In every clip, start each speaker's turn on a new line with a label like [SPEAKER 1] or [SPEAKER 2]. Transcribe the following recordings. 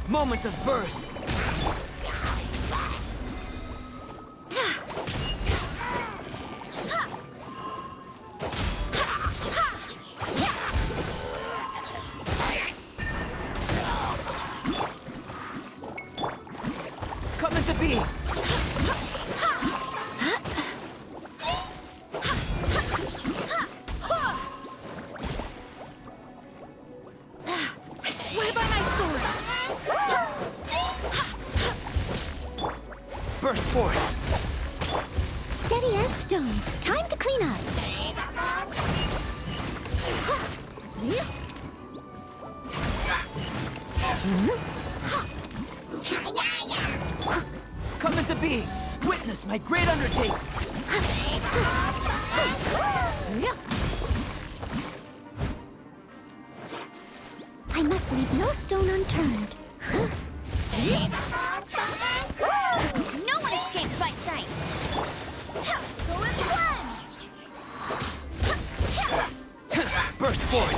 [SPEAKER 1] Moment of birth. Coming to be.
[SPEAKER 2] I swear by my sword.
[SPEAKER 1] Burst forth.
[SPEAKER 2] Steady as stone. Time to clean up.
[SPEAKER 1] Coming to be. Witness my great undertaking.
[SPEAKER 2] I must leave no stone unturned. No one escapes my sights. Go as one.
[SPEAKER 1] Burst forth.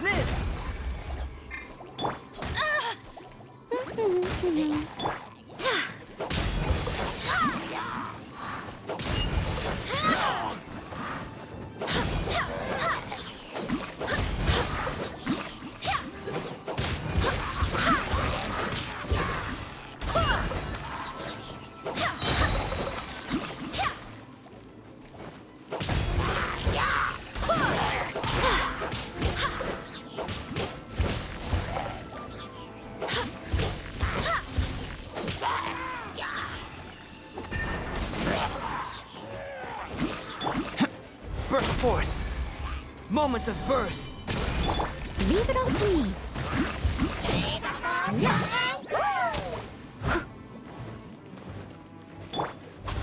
[SPEAKER 1] Live! Burst forth. Moment of birth.
[SPEAKER 2] Leave it all to me.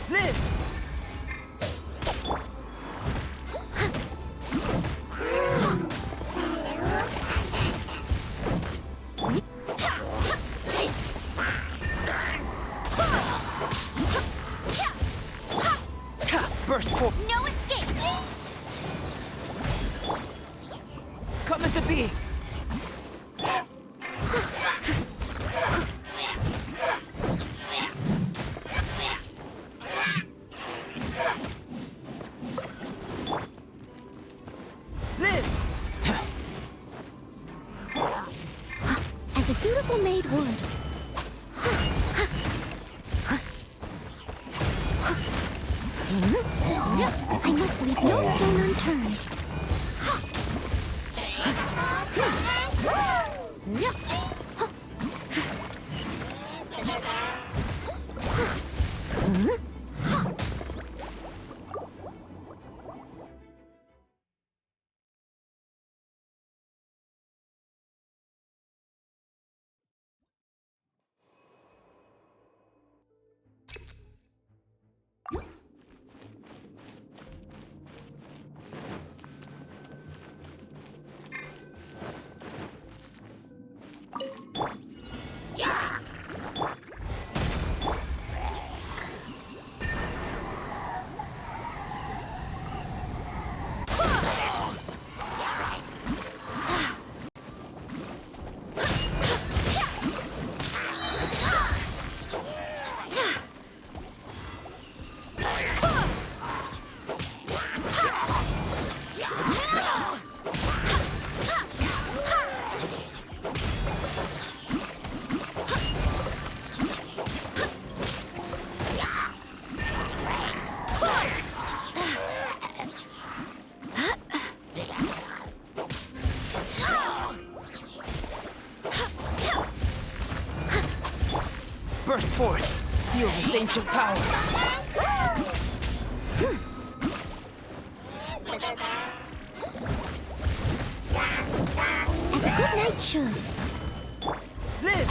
[SPEAKER 1] Live! Burst forth.
[SPEAKER 2] No escape.
[SPEAKER 1] Coming to be. Live!
[SPEAKER 2] As a dutiful maid would. I must leave no stone unturned.
[SPEAKER 1] Burst forth. Feel this ancient power.
[SPEAKER 2] should.
[SPEAKER 1] Live!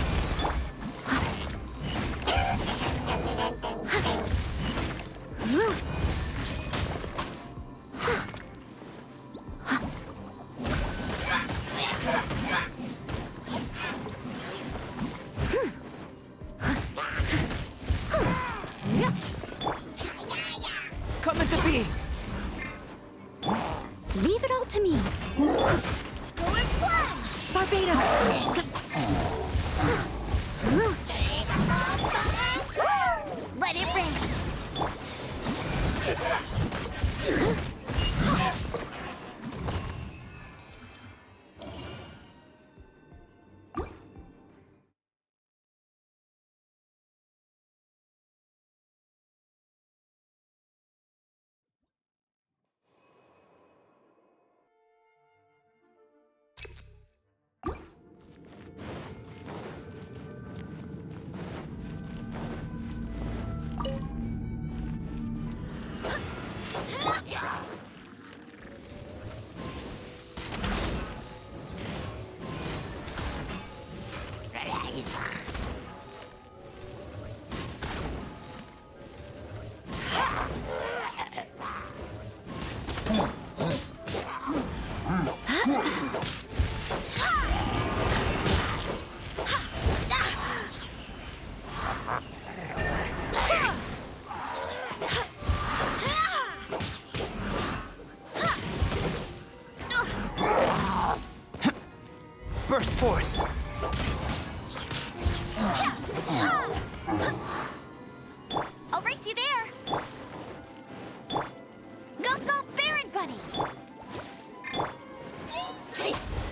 [SPEAKER 1] Come into being!
[SPEAKER 2] Leave it all to me. Scholar splash! Barbados! Let it rain!
[SPEAKER 1] Burst forth!
[SPEAKER 2] I'll race you there! Go, go, Baron Bunny!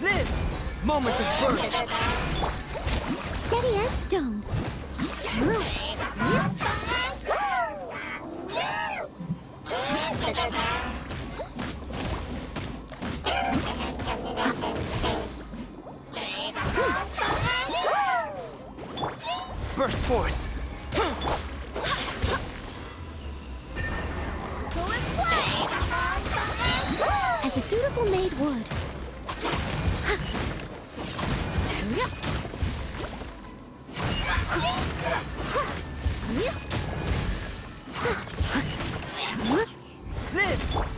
[SPEAKER 1] Live! Moment of burst!
[SPEAKER 2] Steady as stone.
[SPEAKER 1] Burst forth!
[SPEAKER 2] As a dutiful maid would.
[SPEAKER 1] Live!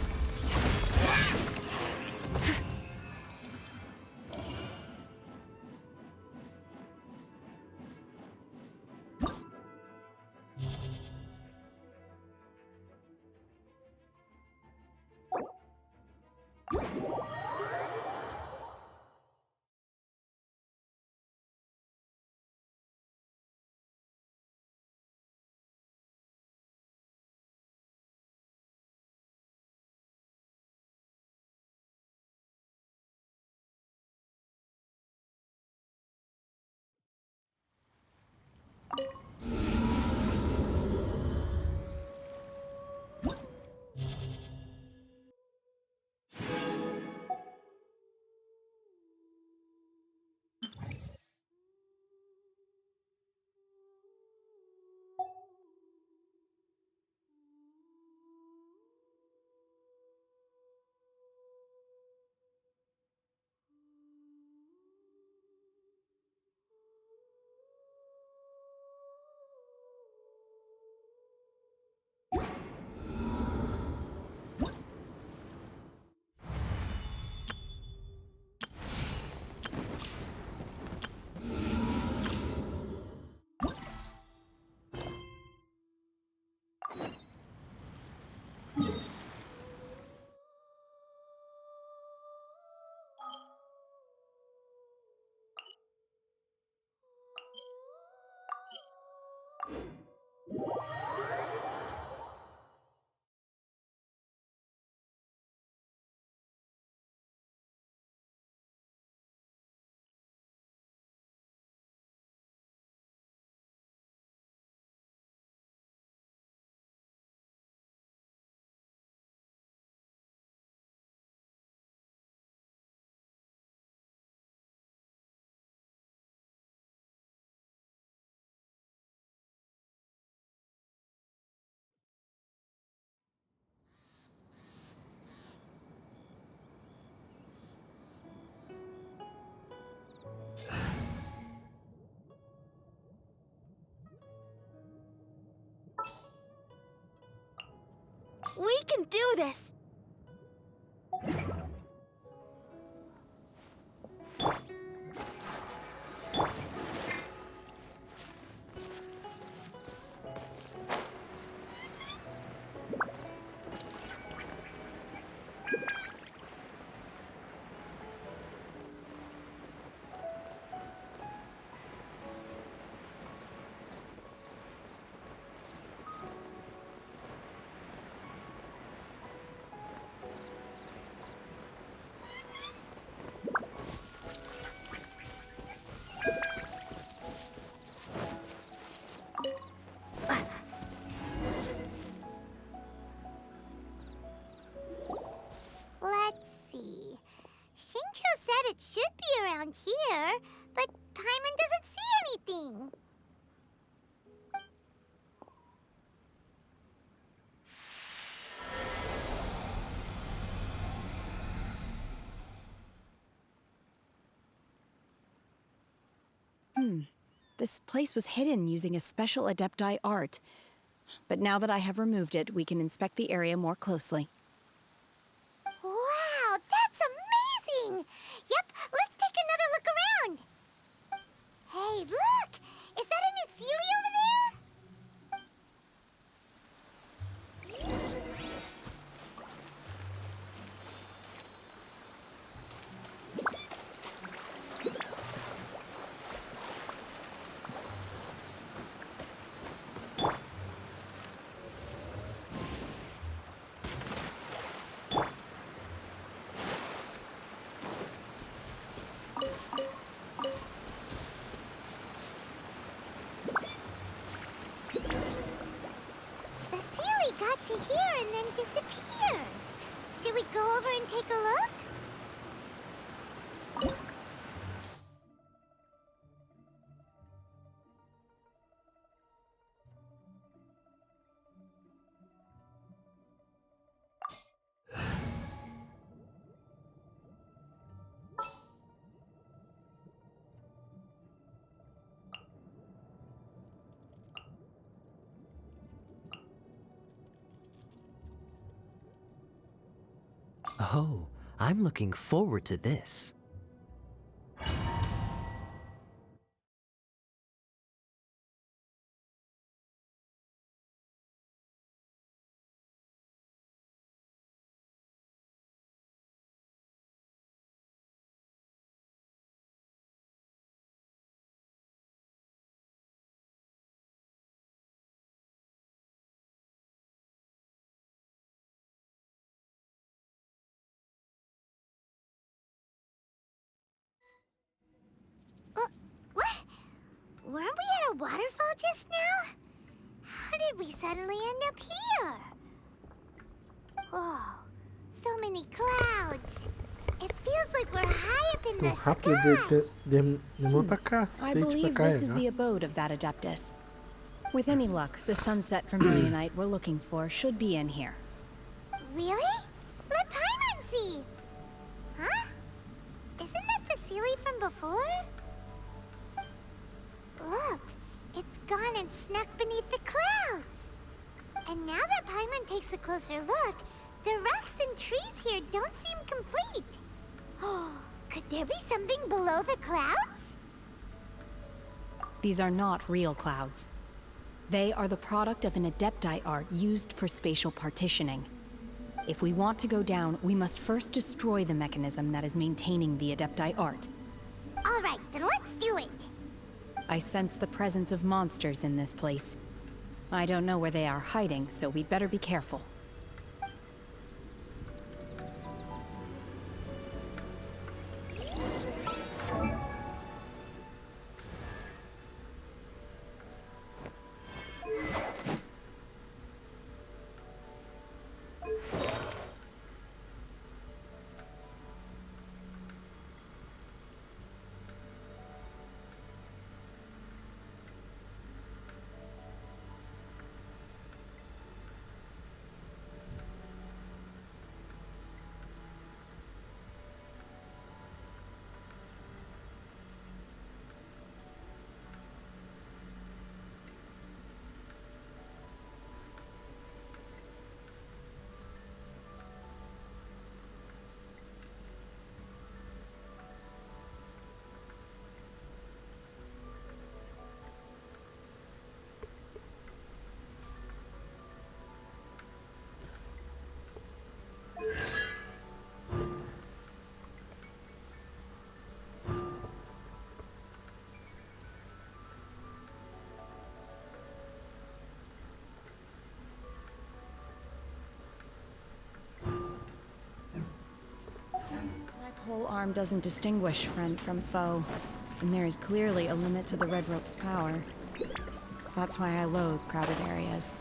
[SPEAKER 2] We can do this!
[SPEAKER 3] Let's see. Shincho said it should be around here, but Paimon doesn't see anything.
[SPEAKER 2] This place was hidden using a special Adepti art. But now that I have removed it, we can inspect the area more closely.
[SPEAKER 3] Wow, that's amazing! Yep, let's take another look around. Hey, look! Is that a new Sealy over there? The Sealy got to here and then disappeared. Should we go over and take a look?
[SPEAKER 4] Oh, I'm looking forward to this.
[SPEAKER 3] What? Weren't we at a waterfall just now? How did we suddenly end up here? Oh, so many clouds. It feels like we're high up in the
[SPEAKER 5] Rápido,
[SPEAKER 3] sky.
[SPEAKER 5] demorou pra
[SPEAKER 2] I
[SPEAKER 5] cacete pra
[SPEAKER 2] believe this is
[SPEAKER 5] carregar.
[SPEAKER 2] the abode of that Adeptus. With any luck, the sunset Vermilionite we're looking for should be in here.
[SPEAKER 3] Really? Let Paimon see. Huh? Isn't that the Sealy from before? Look, it's gone and snuck beneath the clouds. And now that Paimon takes a closer look, the rocks and trees here don't seem complete. Oh, could there be something below the clouds?
[SPEAKER 2] These are not real clouds. They are the product of an Adepti art used for spatial partitioning. If we want to go down, we must first destroy the mechanism that is maintaining the Adepti art.
[SPEAKER 3] All right, then let's do it.
[SPEAKER 2] I sense the presence of monsters in this place. I don't know where they are hiding, so we'd better be careful. Pole arm doesn't distinguish friend from foe, and there is clearly a limit to the red rope's power. That's why I loathe crowded areas.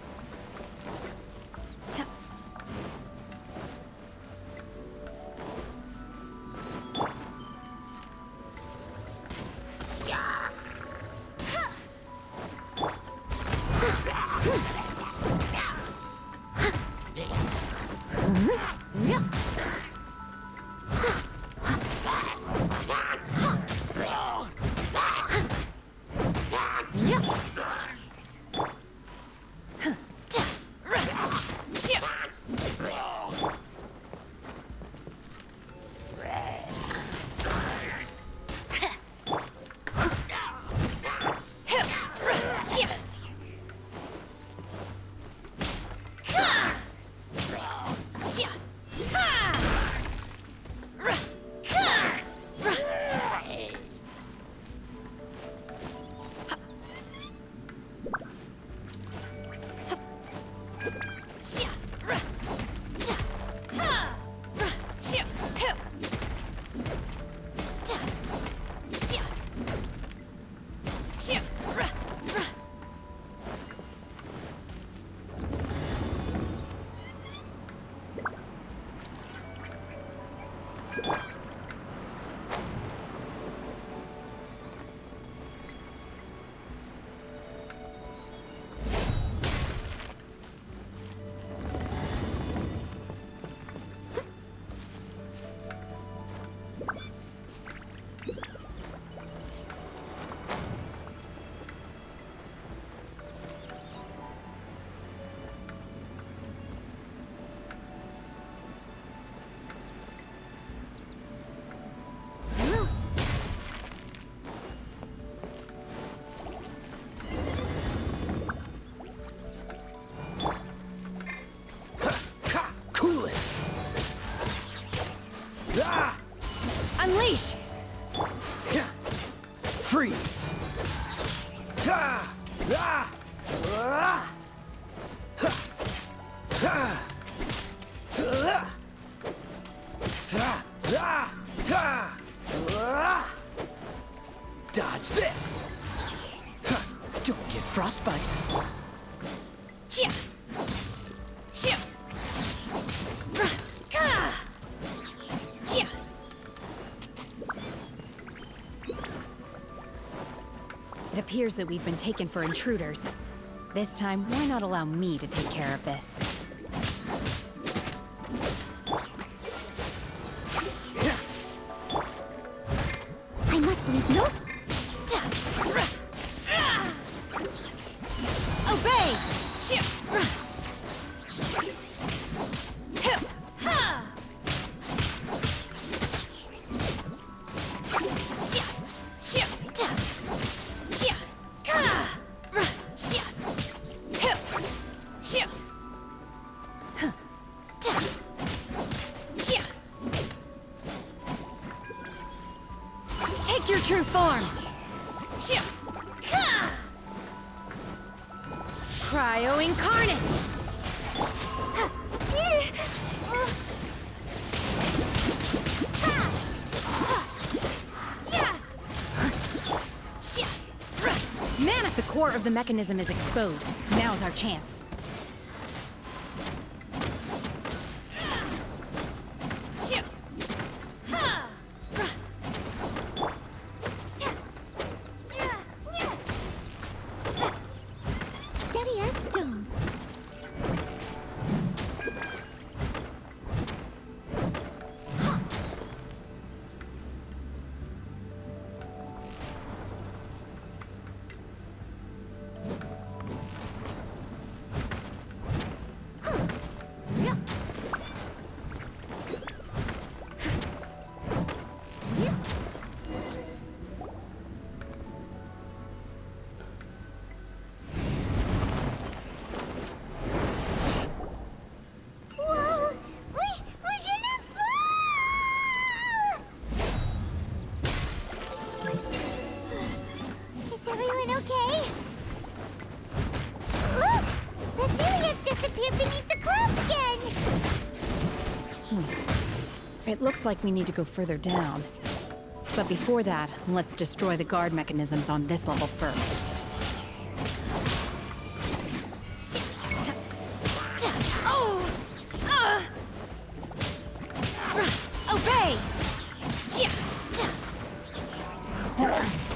[SPEAKER 5] Unleash!
[SPEAKER 1] Freeze! Dodge this! Don't get frostbite.
[SPEAKER 5] Chia! Shia! Ka! Chia!
[SPEAKER 2] It appears that we've been taken for intruders. This time, why not allow me to take care of this?
[SPEAKER 3] I must leave no...
[SPEAKER 5] Obey! Shia! Ha! Shia! Shia! Shia! Ka! Shia! Shia! Shia! Take your true form! Shia! Ka! Cryo Incarnate!
[SPEAKER 2] Man at the core of the mechanism is exposed. Now's our chance.
[SPEAKER 3] Steady as stone.
[SPEAKER 2] It looks like we need to go further down. But before that, let's destroy the guard mechanisms on this level first.
[SPEAKER 5] Oh! Obey!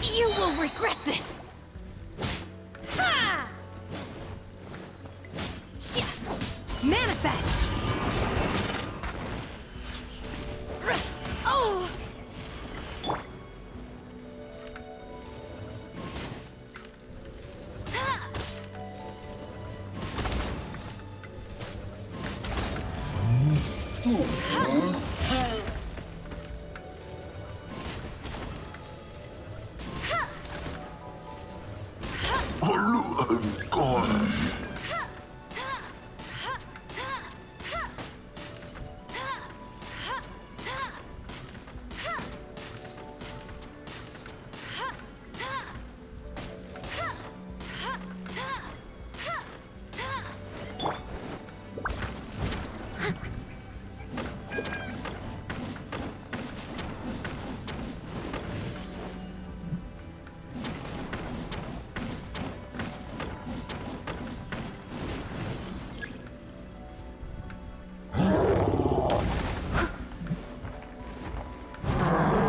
[SPEAKER 5] You will regret this! Ha!
[SPEAKER 2] Manifest!
[SPEAKER 5] Oh!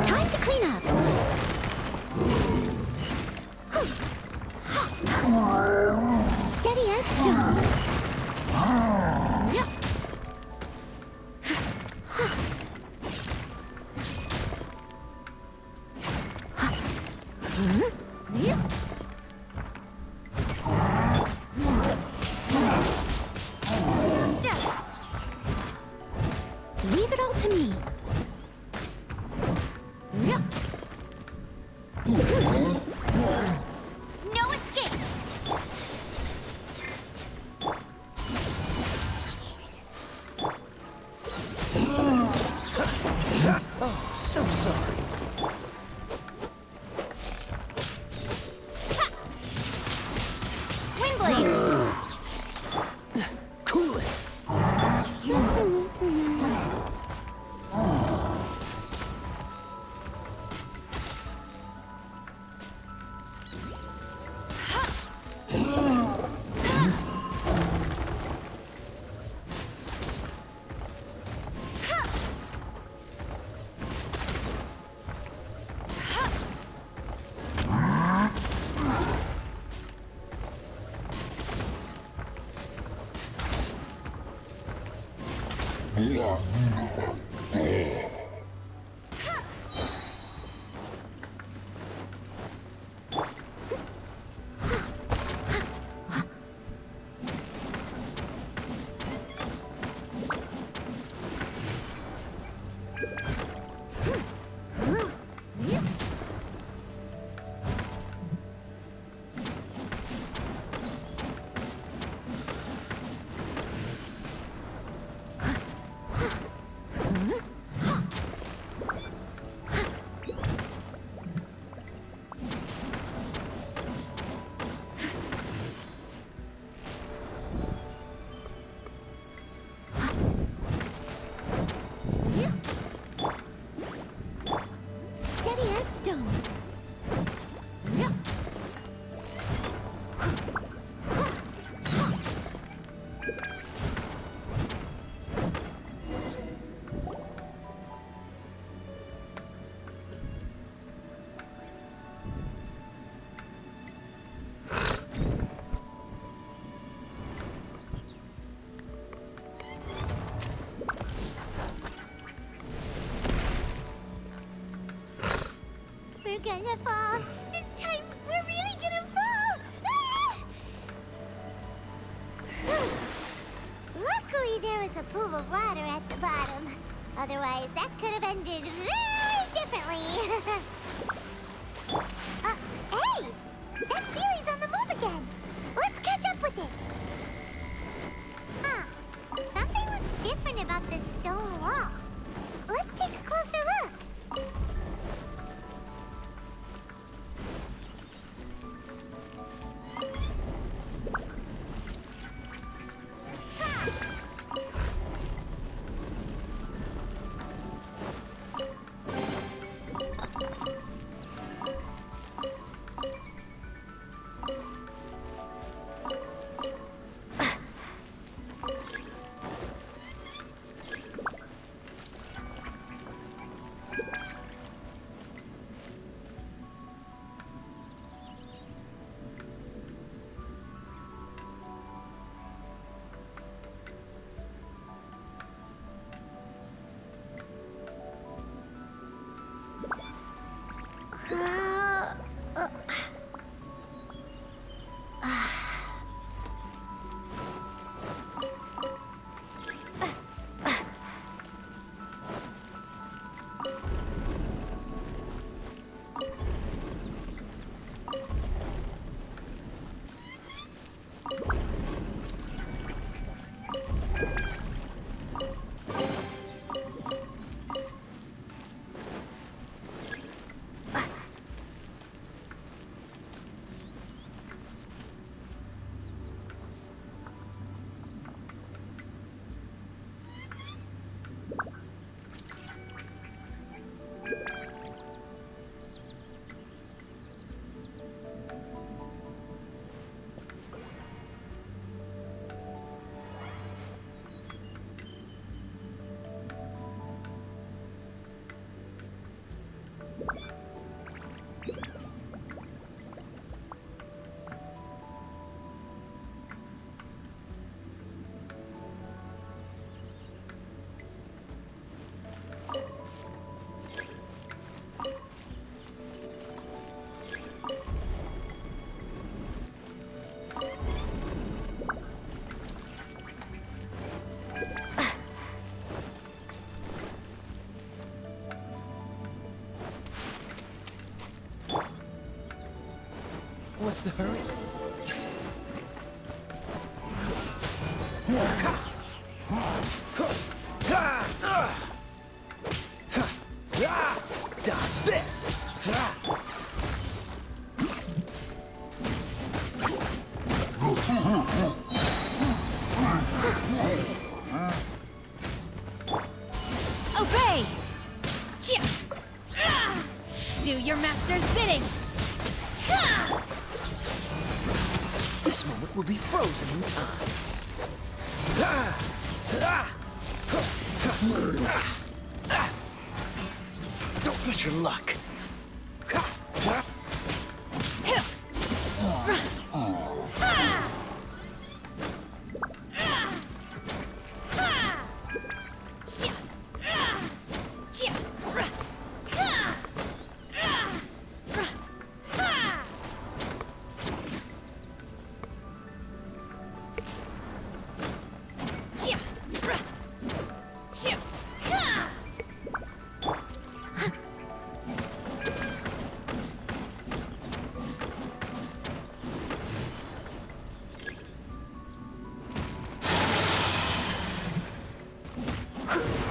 [SPEAKER 3] Time to clean up. Steady as stone. Leave it all to me. No escape.
[SPEAKER 1] Oh, so sorry.
[SPEAKER 3] Windblade.
[SPEAKER 1] Cool it.
[SPEAKER 3] Steady as stone. We're gonna fall. This time, we're really gonna fall. Ah! Luckily, there was a pool of water at the bottom. Otherwise, that could have ended very differently. Hey! That Sealy's on the move again. Let's catch up with it. Huh. Something looks different about this stone wall. Let's take a closer look.
[SPEAKER 1] What's the hurry? Dodge this!
[SPEAKER 5] Obey! Do your master's bidding!
[SPEAKER 1] This moment will be frozen in time. Don't push your luck.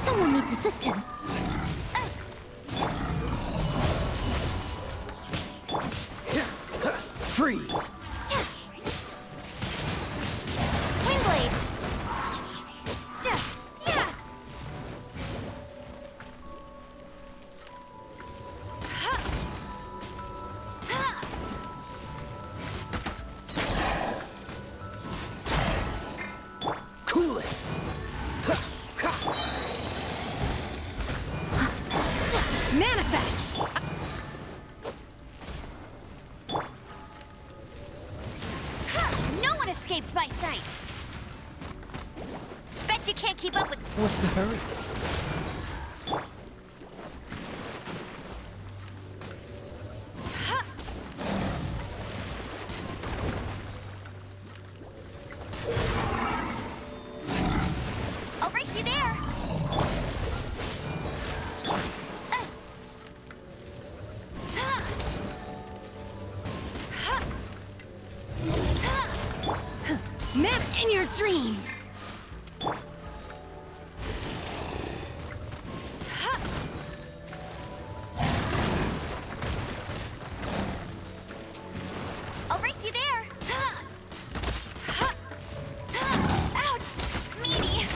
[SPEAKER 3] Someone needs assistance.
[SPEAKER 1] Freeze!
[SPEAKER 3] Windblade!
[SPEAKER 1] Cool it!
[SPEAKER 5] Manifest! No one escapes my sights! Bet you can't keep up with...
[SPEAKER 1] What's the hurry?
[SPEAKER 5] I'll race you there! Man in your dreams! I'll race you there! Out! Meaty!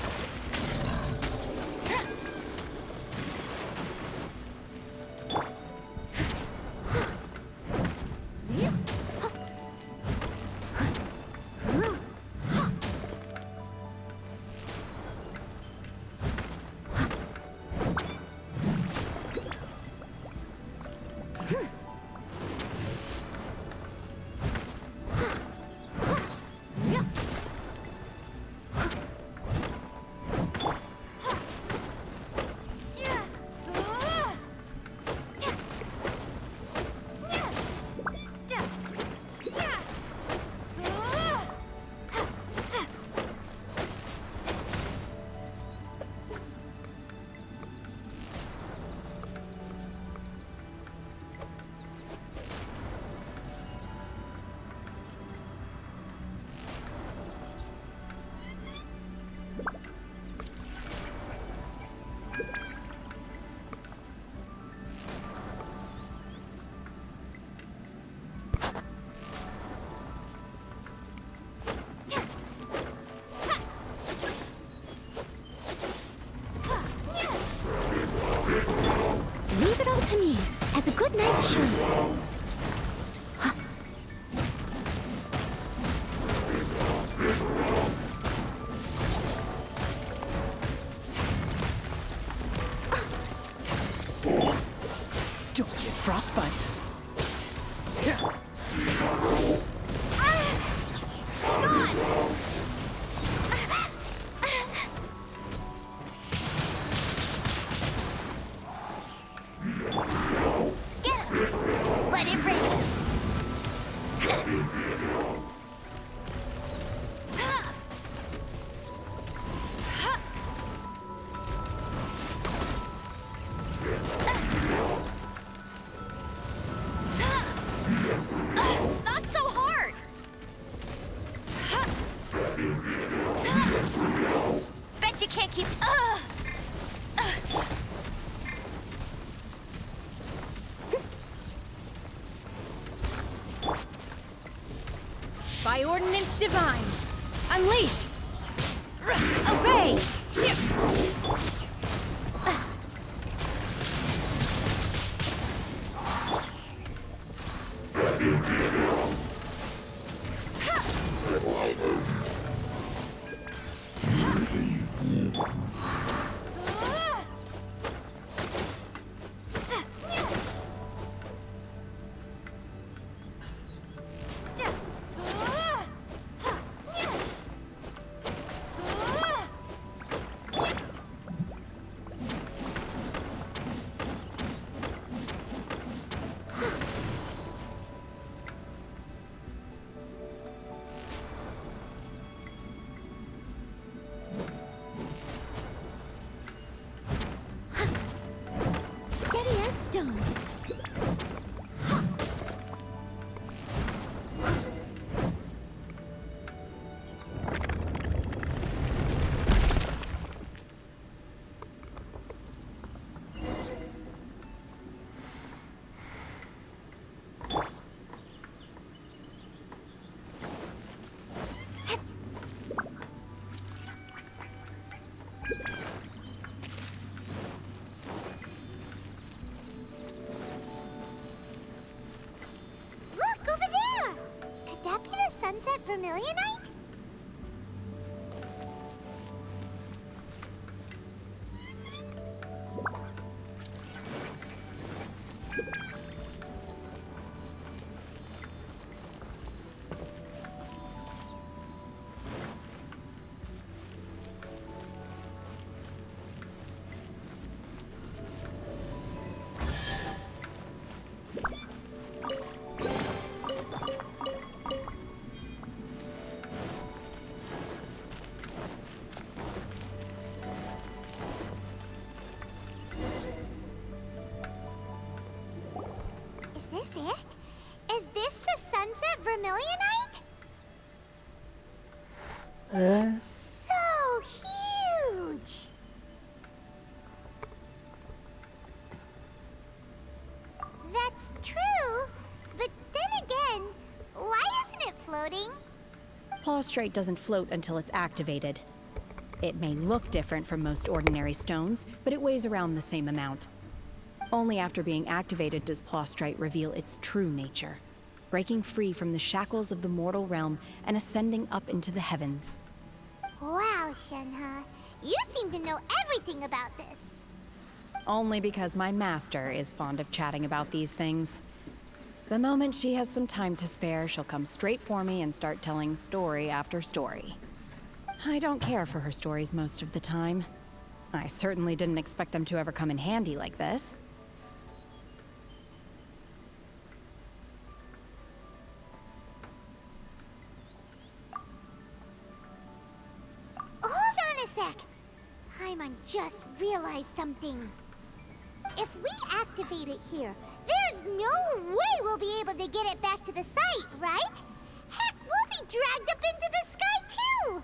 [SPEAKER 3] Leave it all to me, as a good knight should.
[SPEAKER 1] Don't get frostbite.
[SPEAKER 5] Let it rain!
[SPEAKER 2] By ordinance divine, unleash! Obey! Ship!
[SPEAKER 3] Steady as stone. Look, over there! Could that be the sunset vermilionite? Is this it? Is this the sunset vermilionite? So huge! That's true, but then again, why isn't it floating?
[SPEAKER 2] Plaustrite doesn't float until it's activated. It may look different from most ordinary stones, but it weighs around the same amount. Only after being activated does Plaustrite reveal its true nature, breaking free from the shackles of the mortal realm and ascending up into the heavens.
[SPEAKER 3] Wow, Shenhe, you seem to know everything about this.
[SPEAKER 2] Only because my master is fond of chatting about these things. The moment she has some time to spare, she'll come straight for me and start telling story after story. I don't care for her stories most of the time. I certainly didn't expect them to ever come in handy like this.
[SPEAKER 3] Hold on a sec. Paimon just realized something. If we activate it here, there's no way we'll be able to get it back to the site, right? Heck, we'll be dragged up into the sky too!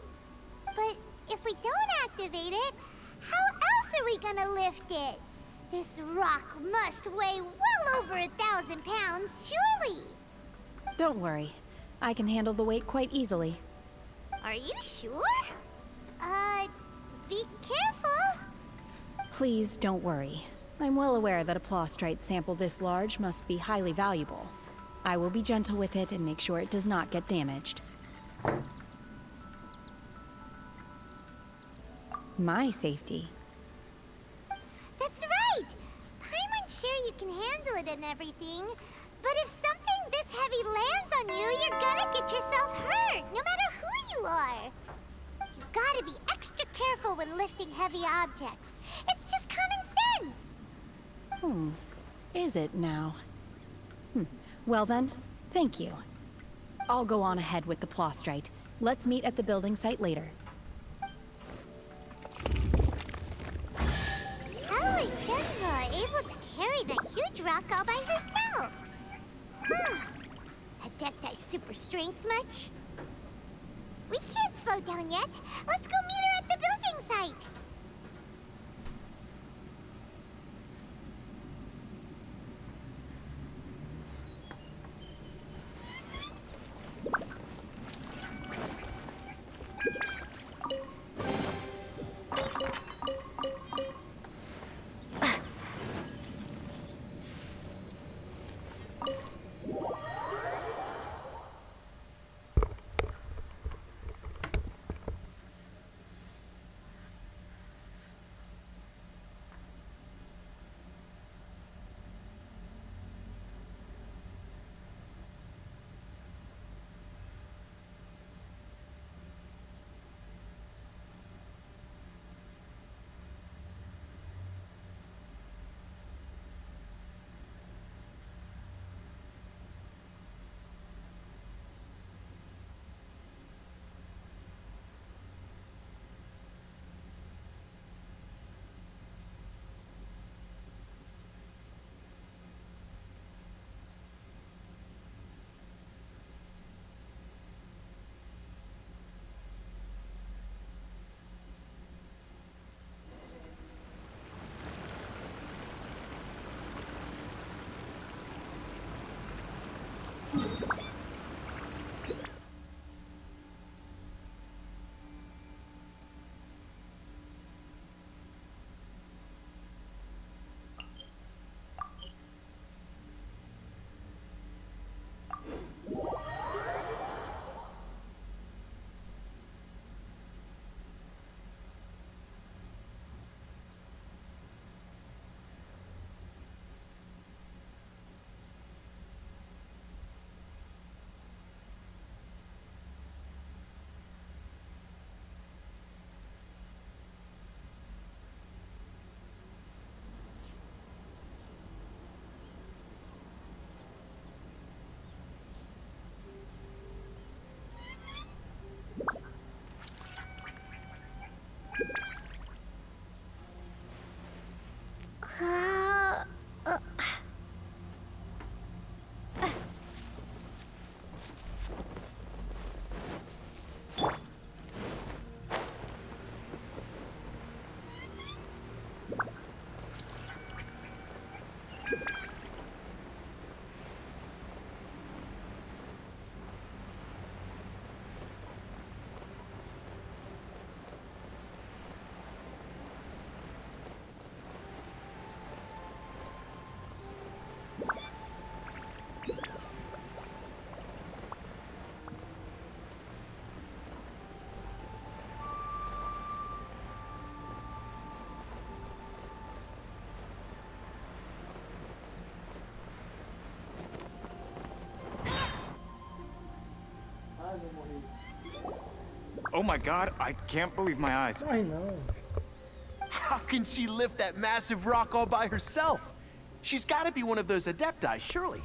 [SPEAKER 3] But if we don't activate it, how else are we gonna lift it? This rock must weigh well over 1,000 pounds, surely!
[SPEAKER 2] Don't worry. I can handle the weight quite easily.
[SPEAKER 3] Are you sure? Be careful!
[SPEAKER 2] Please don't worry. I'm well aware that a Plaustrite sample this large must be highly valuable. I will be gentle with it and make sure it does not get damaged. My safety.
[SPEAKER 3] That's right! Paimon's sure you can handle it and everything, but if something this heavy lands on you, you're gonna get yourself hurt, no matter who you are. You've gotta be extra careful when lifting heavy objects. It's just common sense.
[SPEAKER 2] Is it now? Well then, thank you. I'll go on ahead with the Plaustrite. Let's meet at the building site later.
[SPEAKER 3] How is Shenhe able to carry that huge rock all by herself? Adepti super strength much? We can't slow down yet. Let's go meet her at the building site.
[SPEAKER 6] Oh my god, I can't believe my eyes.
[SPEAKER 7] Ay, no.
[SPEAKER 1] How can she lift that massive rock all by herself? She's got to be one of those Adepti, surely.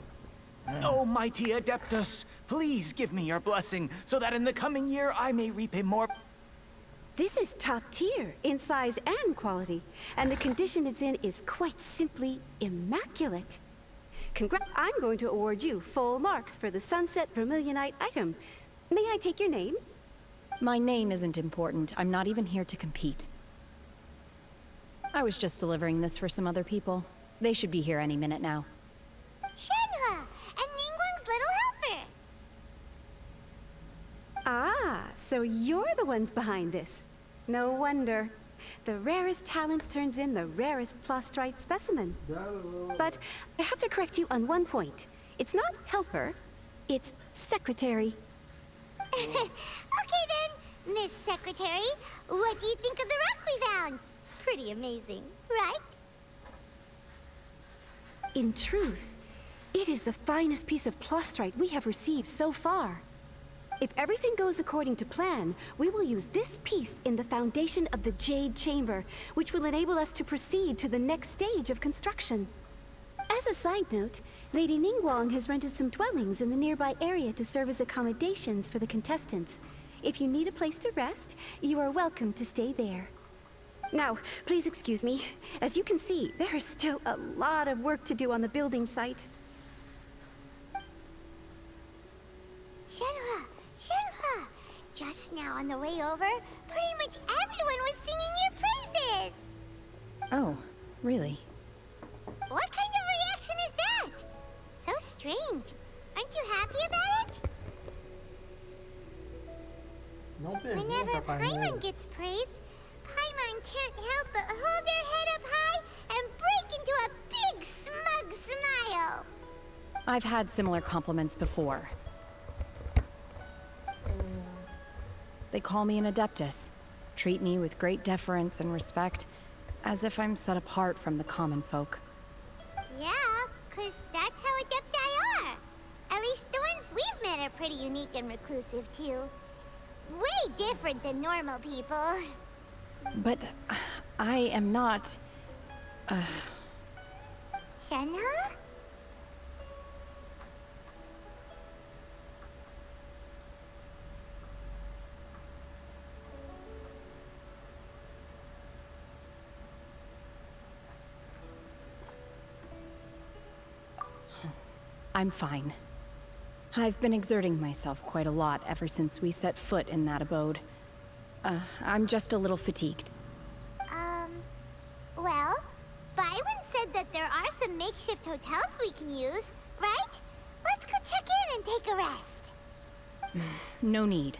[SPEAKER 6] Oh, mighty Adeptus, please give me your blessing so that in the coming year I may reap a more...
[SPEAKER 8] This is top tier in size and quality, and the condition it's in is quite simply immaculate. I'm going to award you full marks for the Sunset Vermilionite item. May I take your name?
[SPEAKER 2] My name isn't important. I'm not even here to compete. I was just delivering this for some other people. They should be here any minute now.
[SPEAKER 3] Shenhua, and Ningguang's little helper.
[SPEAKER 8] Ah, so you're the ones behind this. No wonder. The rarest talent turns in the rarest plastrite specimen. But I have to correct you on one point. It's not helper, it's secretary.
[SPEAKER 3] Okay then, Miss Secretary, what do you think of the rock we found? Pretty amazing, right?
[SPEAKER 8] In truth, it is the finest piece of plastrite we have received so far. If everything goes according to plan, we will use this piece in the foundation of the Jade Chamber, which will enable us to proceed to the next stage of construction. As a side note, Lady Ningguang has rented some dwellings in the nearby area to serve as accommodations for the contestants. If you need a place to rest, you are welcome to stay there. Now, please excuse me. As you can see, there is still a lot of work to do on the building site.
[SPEAKER 3] Shenhua, Shenhua! Just now on the way over, pretty much everyone was singing your praises!
[SPEAKER 2] Oh, really?
[SPEAKER 3] What kind of reaction is that? So strange. Aren't you happy about it?
[SPEAKER 7] No, pues,
[SPEAKER 3] Whenever
[SPEAKER 7] no, Papá
[SPEAKER 3] Paimon
[SPEAKER 7] Noel.
[SPEAKER 3] gets praised, Paimon can't help but hold their head up high and break into a big smug smile.
[SPEAKER 2] I've had similar compliments before. They call me an Adeptus, treat me with great deference and respect, as if I'm set apart from the common folk.
[SPEAKER 3] Yeah, 'cause that's how Adepti are. At least the ones we've met are pretty unique and reclusive, too. Way different than normal people.
[SPEAKER 2] But I am not...
[SPEAKER 3] Shenhua?
[SPEAKER 2] I'm fine. I've been exerting myself quite a lot ever since we set foot in that abode. I'm just a little fatigued.
[SPEAKER 3] Well, Byron said that there are some makeshift hotels we can use, right? Let's go check in and take a rest.
[SPEAKER 2] No need.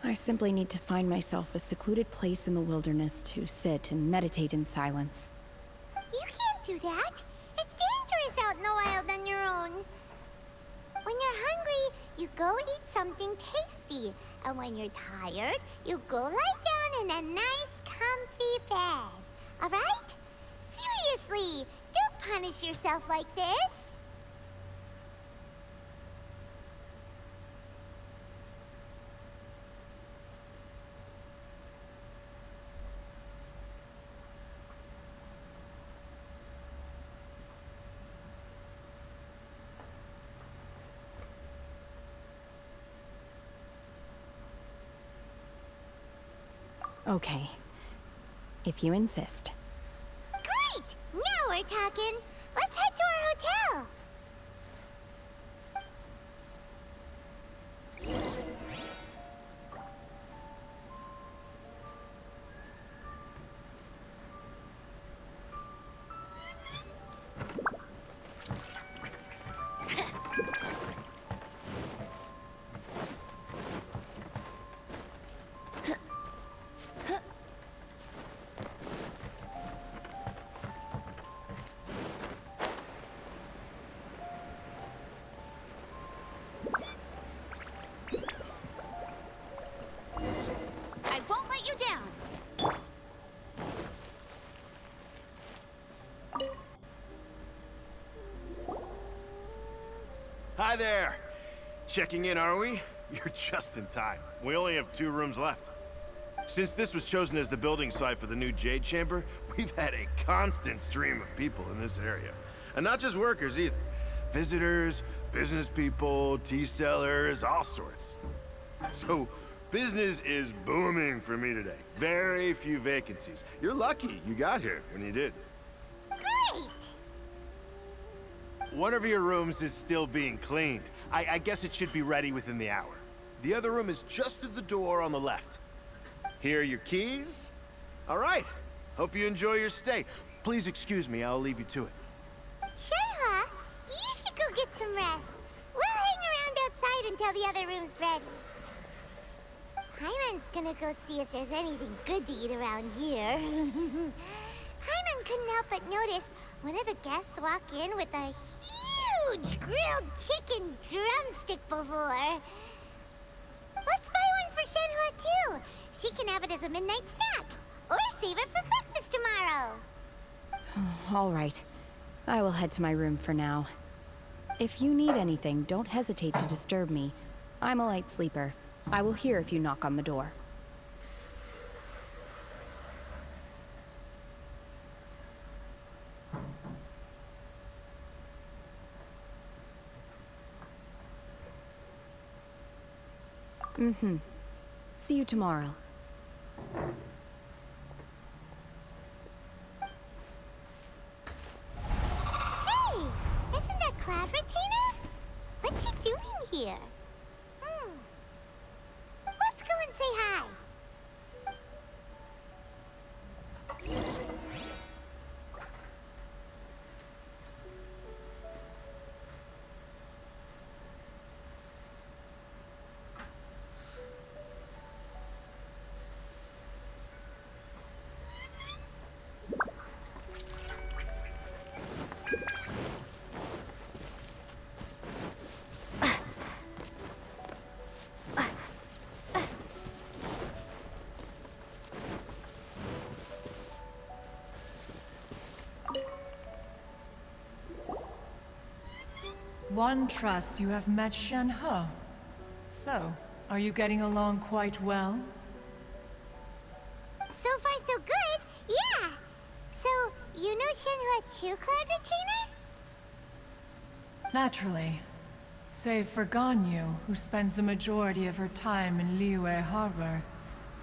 [SPEAKER 2] I simply need to find myself a secluded place in the wilderness to sit and meditate in silence.
[SPEAKER 3] You can't do that. It's dangerous out in the wild on your own. When you're hungry, you go eat something tasty. And when you're tired, you go lie down in a nice, comfy bed. Alright? Seriously, don't punish yourself like this.
[SPEAKER 2] Okay. If you insist.
[SPEAKER 3] Great! Now we're talking. Let's head to our hotel.
[SPEAKER 5] I won't let you down.
[SPEAKER 1] Hi there. Checking in, are we?
[SPEAKER 7] You're just in time. We only have 2 rooms left. Since this was chosen as the building site for the new Jade Chamber, we've had a constant stream of people in this area. And not just workers either. Visitors, business people, tea sellers, all sorts. So, business is booming for me today. Very few vacancies. You're lucky you got here when you did.
[SPEAKER 3] Great!
[SPEAKER 7] One of your rooms is still being cleaned. I guess it should be ready within the hour. The other room is just through the door on the left. Here are your keys. All right. Hope you enjoy your stay. Please excuse me, I'll leave you to it.
[SPEAKER 3] Shenhe, you should go get some rest. We'll hang around outside until the other room's ready. Hyman's gonna go see if there's anything good to eat around here. Hyman couldn't help but notice one of the guests walk in with a huge grilled chicken drumstick before. Let's buy one for Shenhe too. She can have it as a midnight snack. Or save it for breakfast tomorrow.
[SPEAKER 2] All right. I will head to my room for now. If you need anything, don't hesitate to disturb me. I'm a light sleeper. I will hear if you knock on the door. See you tomorrow.
[SPEAKER 3] Hey! Isn't that Cloud Retainer? What's she doing here? Let's go and say hi.
[SPEAKER 9] One trusts you have met Shenhe. So, are you getting along quite well?
[SPEAKER 3] So far, so good. Yeah. So, you know Shenhe too, Cloud Retainer?
[SPEAKER 9] Naturally. Save for Ganyu, who spends the majority of her time in Liyue Harbor.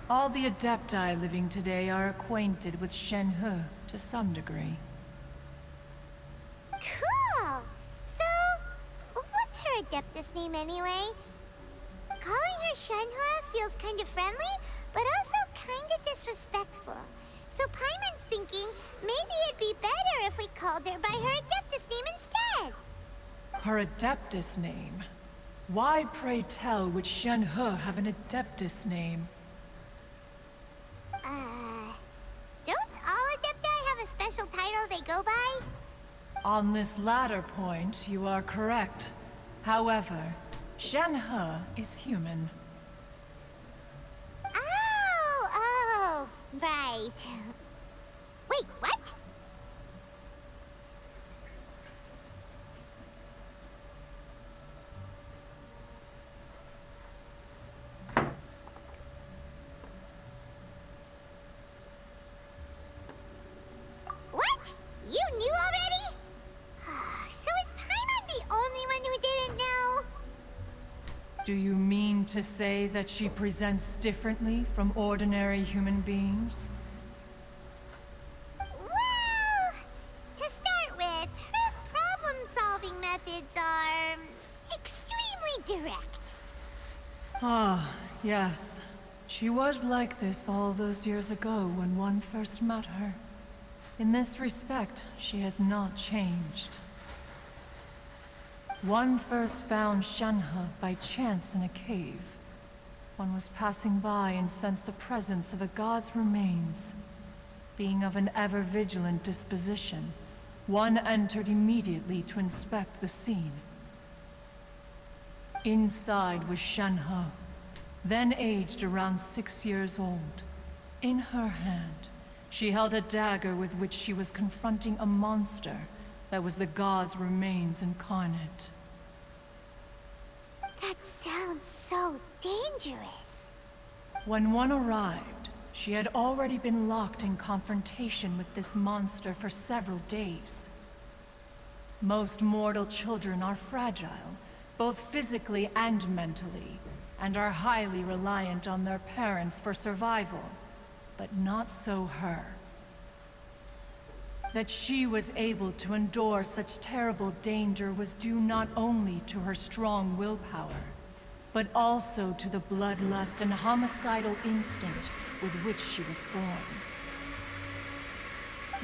[SPEAKER 9] All the Adepti living today are acquainted with Shenhe to some degree.
[SPEAKER 3] Cool. So, what's her Adeptus name anyway? Calling her Shenhe feels kind of friendly, but also kind of disrespectful. So Paimon's thinking maybe it'd be better if we called her by her Adeptus name instead.
[SPEAKER 9] Her Adeptus name? Why, pray tell, would Shenhe have an Adeptus name?
[SPEAKER 3] Don't all Adepti have a special title they go by?
[SPEAKER 9] On this latter point, you are correct. However, Shenhe is human.
[SPEAKER 3] Oh, right. Wait, what? What? You knew already? So is Paimon the only one who didn't know?
[SPEAKER 9] Do you mean to say that she presents differently from ordinary human beings?
[SPEAKER 3] Well, to start with, her problem-solving methods are extremely direct.
[SPEAKER 9] Ah, yes. She was like this all those years ago when one first met her. In this respect, she has not changed. One first found Shenhe by chance in a cave. One was passing by and sensed the presence of a god's remains. Being of an ever-vigilant disposition, one entered immediately to inspect the scene. Inside was Shenhe, then aged around 6 years old. In her hand, she held a dagger with which she was confronting a monster that was the god's remains incarnate.
[SPEAKER 3] That sounds so dangerous.
[SPEAKER 9] When one arrived, she had already been locked in confrontation with this monster for several days. Most mortal children are fragile, both physically and mentally, and are highly reliant on their parents for survival. But not so her. That she was able to endure such terrible danger was due not only to her strong willpower, but also to the bloodlust and homicidal instinct with which she was born.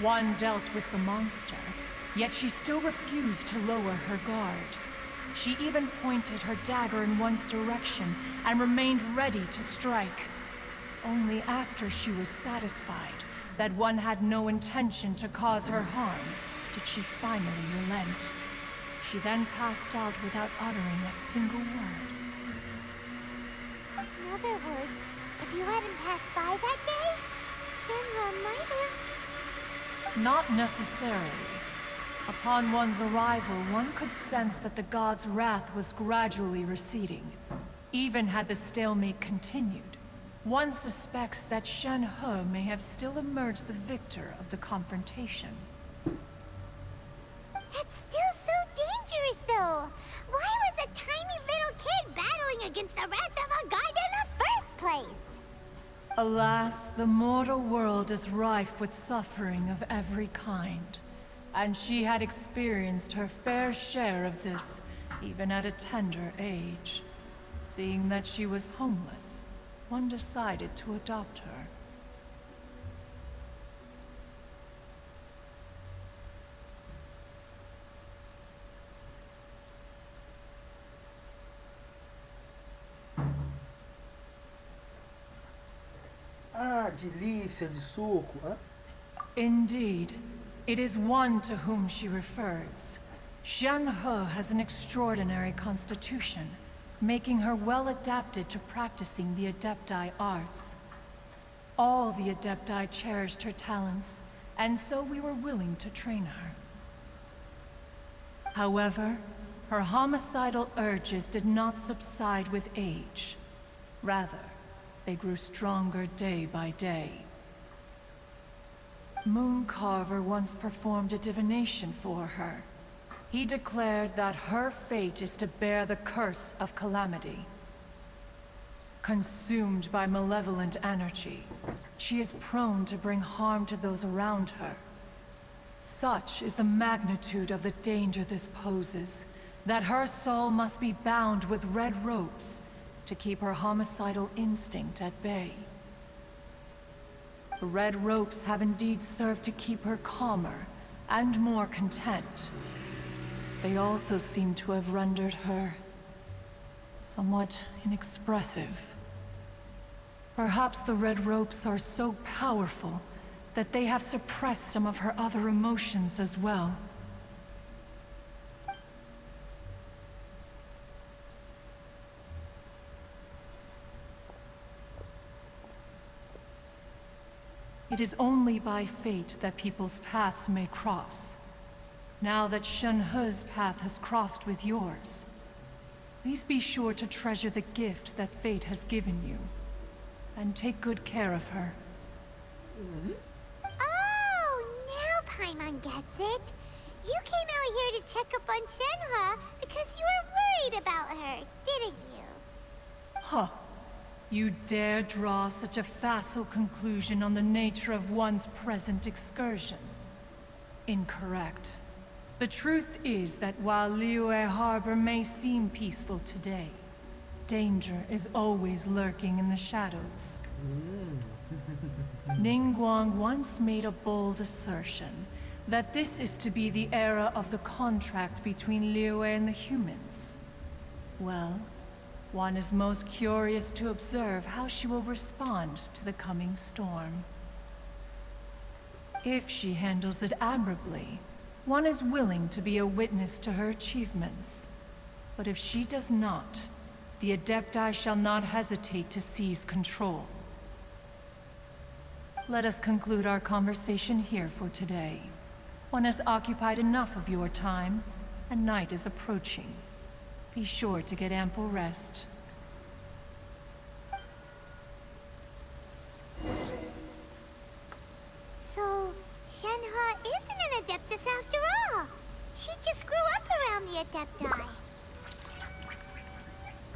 [SPEAKER 9] One dealt with the monster, yet she still refused to lower her guard. She even pointed her dagger in one's direction and remained ready to strike. Only after she was satisfied that one had no intention to cause her harm did she finally relent. She then passed out without uttering a single word.
[SPEAKER 3] In other words, if you hadn't passed by that day, Shenhua might have...
[SPEAKER 9] Not necessarily. Upon one's arrival, one could sense that the god's wrath was gradually receding. Even had the stalemate continued, one suspects that Shenhe may have still emerged the victor of the confrontation.
[SPEAKER 3] That's still so dangerous, though. Why was a tiny little kid battling against the wrath of a god in the first place?
[SPEAKER 9] Alas, the mortal world is rife with suffering of every kind. And she had experienced her fair share of this, even at a tender age. Seeing that she was homeless, one decided to adopt her.
[SPEAKER 10] Ah, delícia de suco, hã?
[SPEAKER 9] Indeed. It is one to whom she refers. Shenhe has an extraordinary constitution, making her well adapted to practicing the Adepti arts. All the Adepti cherished her talents, and so we were willing to train her. However, her homicidal urges did not subside with age. Rather, they grew stronger day by day. Mooncarver once performed a divination for her. He declared that her fate is to bear the curse of calamity. Consumed by malevolent energy, she is prone to bring harm to those around her. Such is the magnitude of the danger this poses, that her soul must be bound with red ropes to keep her homicidal instinct at bay. The red ropes have indeed served to keep her calmer and more content. They also seem to have rendered her somewhat inexpressive. Perhaps the red ropes are so powerful that they have suppressed some of her other emotions as well. It is only by fate that people's paths may cross. Now that Shenhe's path has crossed with yours, please be sure to treasure the gift that fate has given you, and take good care of her.
[SPEAKER 3] Oh, now Paimon gets it. You came out here to check up on Shenhe because you were worried about her, didn't you?
[SPEAKER 9] Huh. You dare draw such a facile conclusion on the nature of one's present excursion? Incorrect. The truth is that while Liyue Harbor may seem peaceful today, danger is always lurking in the shadows. Ningguang once made a bold assertion that this is to be the era of the contract between Liyue and the humans. Well, one is most curious to observe how she will respond to the coming storm. If she handles it admirably, one is willing to be a witness to her achievements. But if she does not, the Adepti shall not hesitate to seize control. Let us conclude our conversation here for today. One has occupied enough of your time, and night is approaching. Be sure to get ample rest.
[SPEAKER 3] Shenhua isn't an Adeptus after all. She just grew up around the Adepti.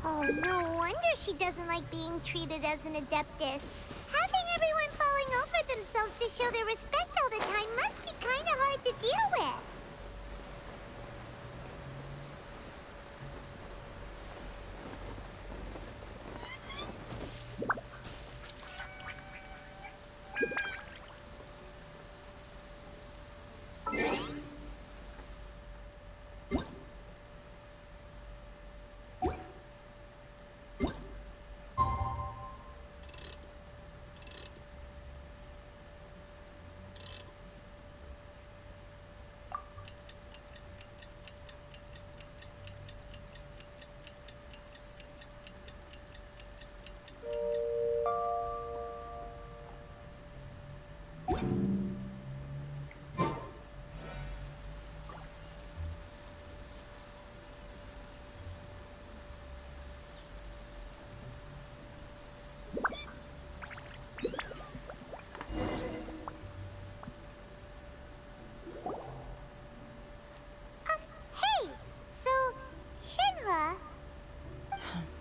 [SPEAKER 3] Oh, no wonder she doesn't like being treated as an Adeptus. Having everyone falling over themselves to show their respect all the time must be kinda hard to deal with. Hey, so, Shenhua...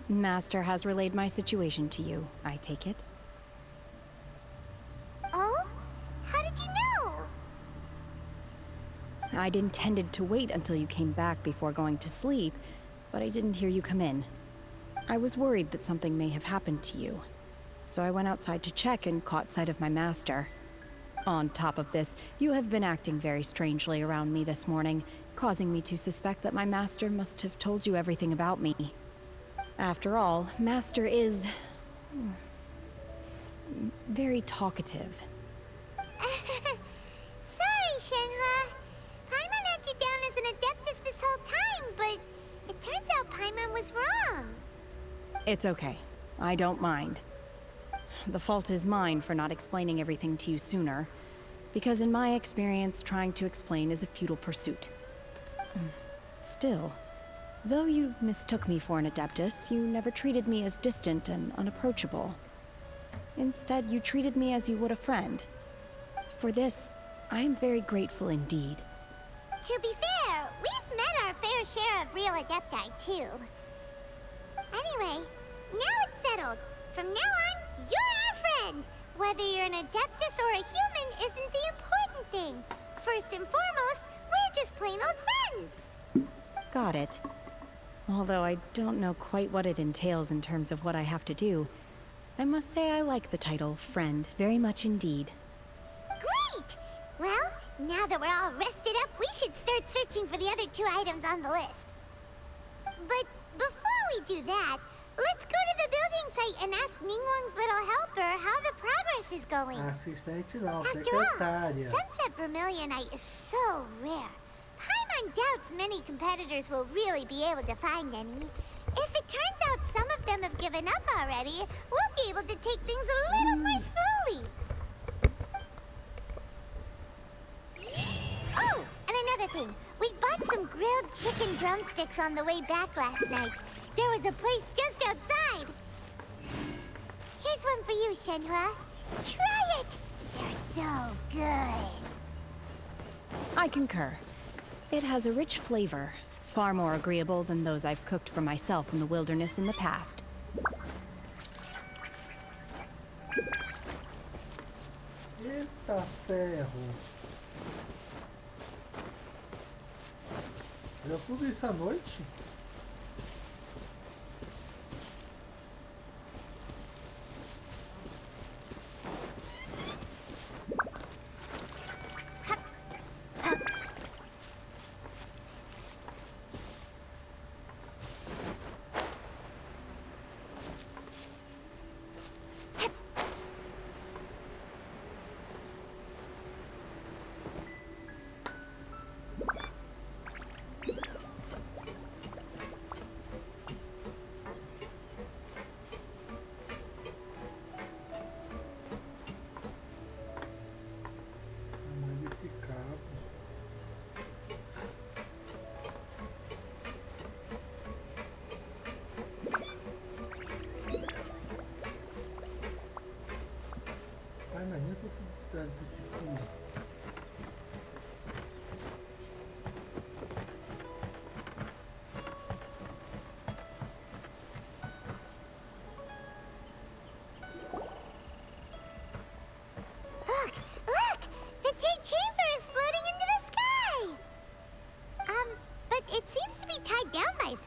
[SPEAKER 2] Master has relayed my situation to you, I take it.
[SPEAKER 3] Oh? How did you know?
[SPEAKER 2] I'd intended to wait until you came back before going to sleep, but I didn't hear you come in. I was worried that something may have happened to you, so I went outside to check and caught sight of my master. On top of this, you have been acting very strangely around me this morning, causing me to suspect that my master must have told you everything about me. After all, Master is... very talkative.
[SPEAKER 3] Sorry, Shenhua. Paimon had you down as an Adeptus this whole time, but it turns out Paimon was wrong.
[SPEAKER 2] It's okay. I don't mind. The fault is mine for not explaining everything to you sooner, because in my experience, trying to explain is a futile pursuit. Still, though you mistook me for an Adeptus, you never treated me as distant and unapproachable. Instead, you treated me as you would a friend. For this, I am very grateful indeed.
[SPEAKER 3] To be fair, we've met our fair share of real Adepti, too. Anyway, now it's settled. From now on, you're our friend. Whether you're an Adeptus or a human isn't the important thing. First and foremost, we're just plain old friends.
[SPEAKER 2] Got it. Although I don't know quite what it entails in terms of what I have to do, I must say I like the title friend very much indeed.
[SPEAKER 3] Great! Well, now that we're all rested up, we should start searching for the other 2 items on the list. But before we do that, let's go to the building site and ask Ningguang's little helper how the progress is going.
[SPEAKER 10] Assistente não,
[SPEAKER 3] After all,
[SPEAKER 10] secretária.
[SPEAKER 3] Sunset Vermilionite is so rare. Paimon doubts many competitors will really be able to find any. If it turns out some of them have given up already, we'll be able to take things a little more slowly. Oh, and another thing. We bought some grilled chicken drumsticks on the way back last night. There was a place just outside. Here's one for you, Shenhua. Try it! They're so good.
[SPEAKER 2] I concur. It has a rich flavor, far more agreeable than those I've cooked for myself in the wilderness in the past.
[SPEAKER 10] Eita ferro. Deu tudo isso à noite?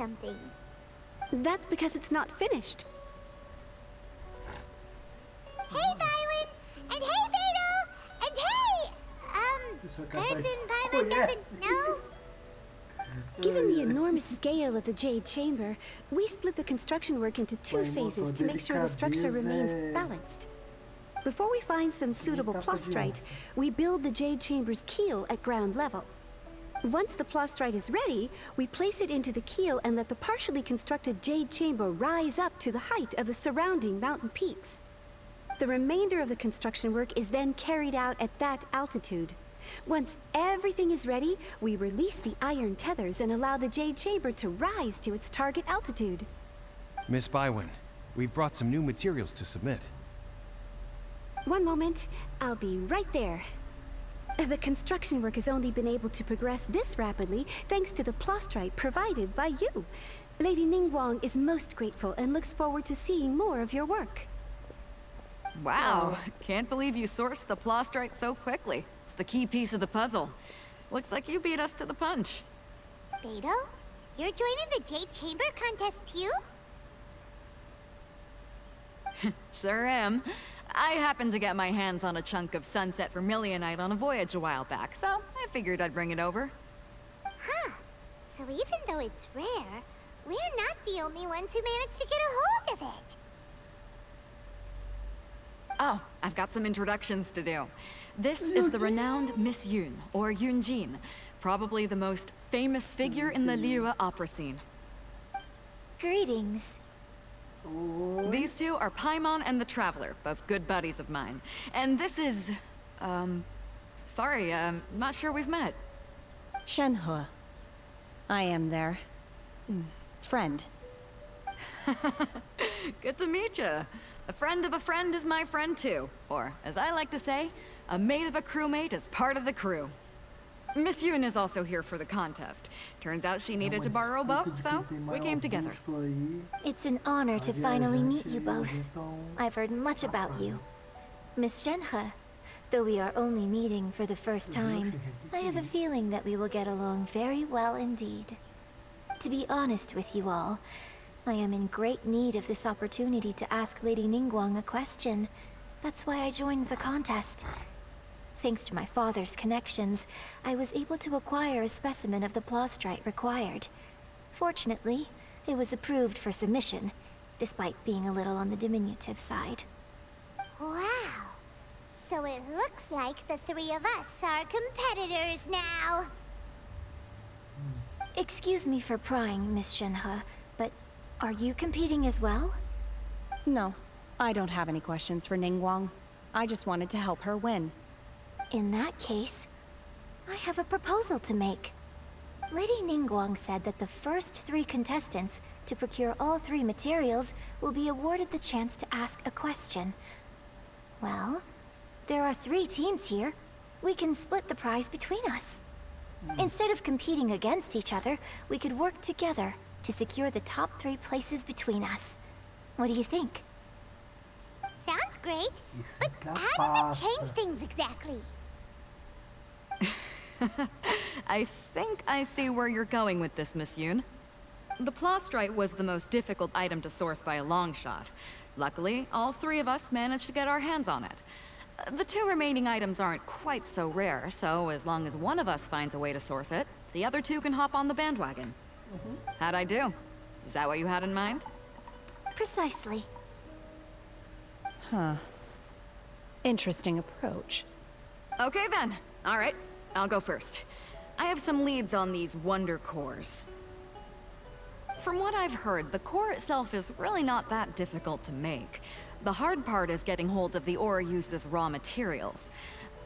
[SPEAKER 3] something.
[SPEAKER 8] That's because it's not finished.
[SPEAKER 3] Hey, Byron! And hey, Beto! And hey! Person Paimon doesn't know?
[SPEAKER 8] Given the enormous scale of the Jade Chamber, we split the construction work into two phases to make sure the structure remains balanced. Before we find some suitable plastrite, we build the Jade Chamber's keel at ground level. Once the plastrite is ready, we place it into the keel and let the partially constructed Jade Chamber rise up to the height of the surrounding mountain peaks. The remainder of the construction work is then carried out at that altitude. Once everything is ready, we release the iron tethers and allow the Jade Chamber to rise to its target altitude.
[SPEAKER 11] Miss Bywin, we've brought some new materials to submit.
[SPEAKER 8] One moment, I'll be right there. The construction work has only been able to progress this rapidly thanks to the plastrite provided by you. Lady Ningguang is most grateful and looks forward to seeing more of your work.
[SPEAKER 12] Wow, can't believe you sourced the plastrite so quickly. It's the key piece of the puzzle. Looks like you beat us to the punch.
[SPEAKER 3] Beto? You're joining the Jade Chamber contest too?
[SPEAKER 12] Sure am. I happened to get my hands on a chunk of sunset vermilionite on a voyage a while back, so I figured I'd bring it over.
[SPEAKER 3] Huh. So even though it's rare, we're not the only ones who managed to get a hold of it.
[SPEAKER 12] Oh, I've got some introductions to do. This is the renowned Miss Yun, or Yunjin, probably the most famous figure in the Liyue opera scene.
[SPEAKER 5] Greetings.
[SPEAKER 12] These two are Paimon and the Traveler, both good buddies of mine. And this is... sorry, not sure we've met.
[SPEAKER 2] Shenhe. I am their... friend.
[SPEAKER 12] Good to meet you. A friend of a friend is my friend too. Or, as I like to say, a mate of a crewmate is part of the crew. Miss Yun is also here for the contest. Turns out she needed to borrow a boat, so we came together.
[SPEAKER 5] It's an honor to finally meet you both. I've heard much about you. Miss Shenhe, though we are only meeting for the first time, I have a feeling that we will get along very well indeed. To be honest with you all, I am in great need of this opportunity to ask Lady Ningguang a question. That's why I joined the contest. Thanks to my father's connections, I was able to acquire a specimen of the plastrite required. Fortunately, it was approved for submission, despite being a little on the diminutive side.
[SPEAKER 3] Wow. So it looks like the three of us are competitors now.
[SPEAKER 5] Excuse me for prying, Miss Shenhe, but are you competing as well?
[SPEAKER 2] No, I don't have any questions for Ningguang. I just wanted to help her win.
[SPEAKER 5] In that case, I have a proposal to make. Lady Ningguang said that the first 3 contestants to procure all 3 materials will be awarded the chance to ask a question. Well, there are 3 teams here. We can split the prize between us. Instead of competing against each other, we could work together to secure the top 3 places between us. What do you think?
[SPEAKER 3] Sounds great, but how does it change things exactly?
[SPEAKER 12] I think I see where you're going with this, Miss Yun. The plastrite was the most difficult item to source by a long shot. Luckily, all 3 of us managed to get our hands on it. The 2 remaining items aren't quite so rare, so as long as one of us finds a way to source it, the other 2 can hop on the bandwagon. How'd I do? Is that what you had in mind?
[SPEAKER 5] Precisely.
[SPEAKER 2] Huh. Interesting approach.
[SPEAKER 12] Okay then. All right. I'll go first. I have some leads on these wonder cores. From what I've heard, the core itself is really not that difficult to make. The hard part is getting hold of the ore used as raw materials.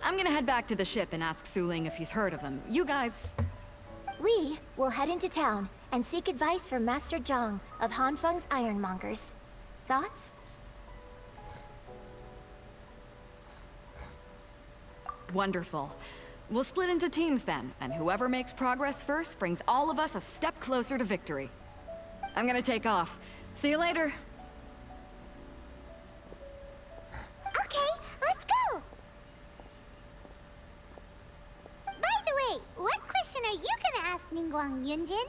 [SPEAKER 12] I'm gonna head back to the ship and ask Suling if he's heard of them. You guys...
[SPEAKER 5] We will head into town and seek advice from Master Zhang of Hanfeng's Ironmongers. Thoughts?
[SPEAKER 12] Wonderful. We'll split into teams then, and whoever makes progress first brings all of us a step closer to victory. I'm gonna take off. See you later.
[SPEAKER 3] Okay, let's go! By the way, what question are you gonna ask Ningguang Yunjin?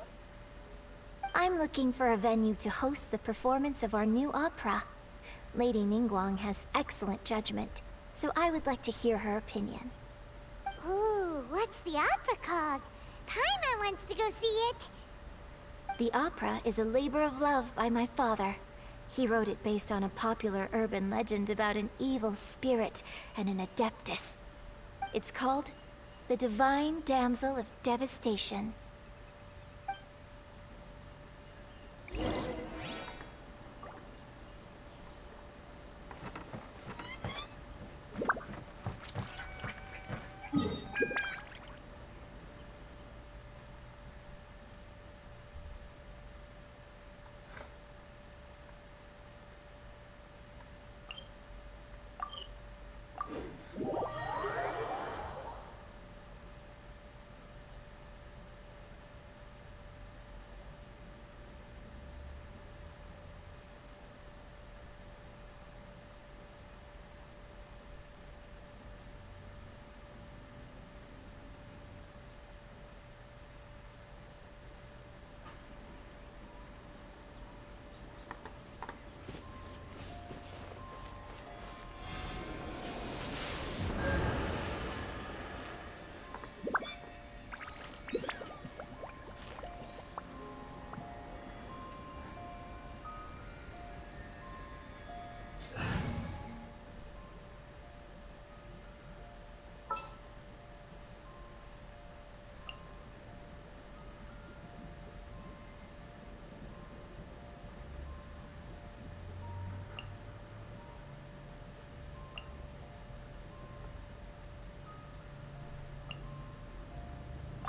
[SPEAKER 5] I'm looking for a venue to host the performance of our new opera. Lady Ningguang has excellent judgment, so I would like to hear her opinion.
[SPEAKER 3] Ooh, what's the opera called? Paimon wants to go see it.
[SPEAKER 5] The opera is a labor of love by my father. He wrote it based on a popular urban legend about an evil spirit and an adeptus. It's called The Divine Damsel of Devastation.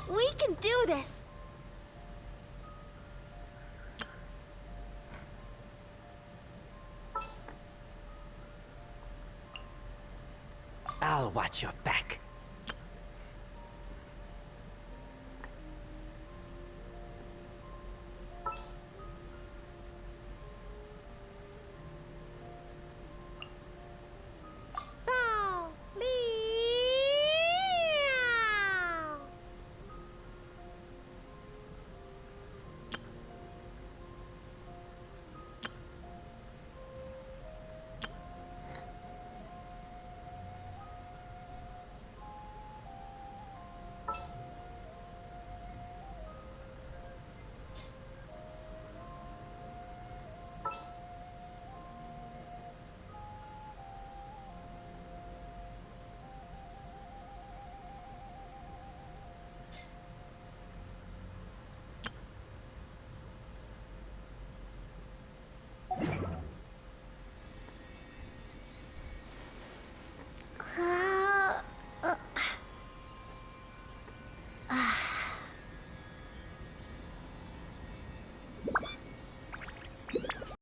[SPEAKER 3] We can do this!